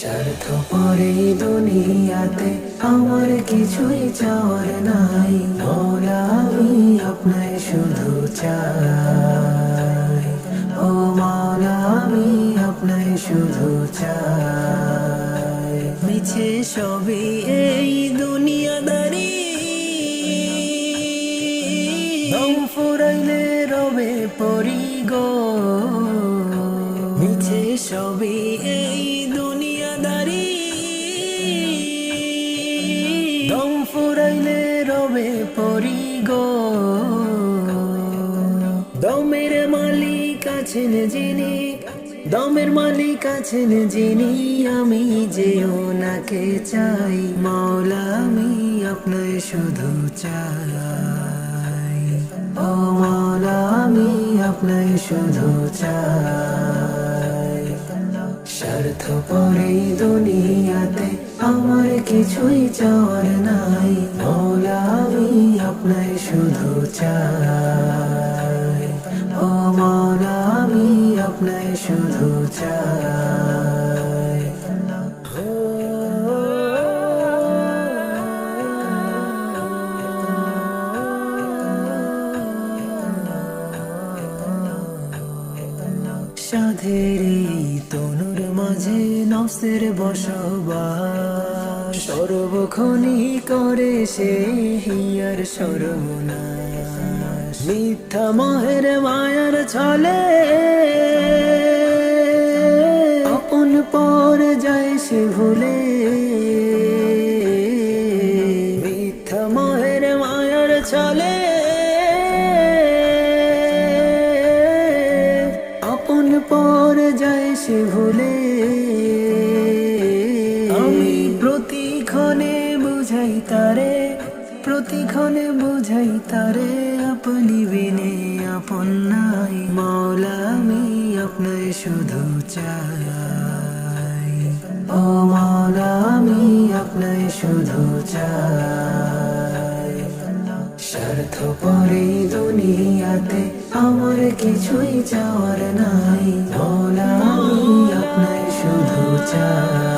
স্বার্থপরেই দুনিয়াতে আমার কিছুই চাওয়ার নাই। মওলা আমি আপনায় শুধু চাই, ও মওলা আমি আপনায় শুধু চাই। মিছে সবই এই দুনিয়াদারি, দম ফুরাইলে রবে পরি গো। মিছে সবই এই দুনিয়াদারি, দম ফুরাইলে রবে পরি গো। দমের মালিক আছেন যিনি, দমের মালিক আছেন যিনি, আমি যে ওনাকে চাই। মওলা আমি আপনায় শুধু চাই, ও মওলা আমি আপনায় শুধু চাই। স্বার্থপরেই দুনিয়াতে আমার কিছুই চাওয়ার নাই। মওলা আমি আপনায় শুধু চাই, ও মওলা আমি আপনায় শুধু চাই। সাধের এই তনুর মাঝে নফসের বসবাস, সর্বক্ষণই করে সে হিয়ার সর্বনাশ। মিথ্যা মোহের মায়ার ছলে আপন পর যায় সে ভুলে। মিথ্যা মোহের মায়ার ছলে আপন পর যায় সে ভুলে। আমি প্রতিক্ষণে বুঝাই তারে, প্রতিক্ষণে বুঝাই তারে, আপনি বিনে আপন নাই। মওলা আমি আপনায় শুধু চাই, ও মওলা আমি আপনায় শুধু চাই। স্বার্থপরেই দুনিয়াতে আমার কিছুই চাওয়ার নাই। মওলা আমি আপনায় শুধু চাই।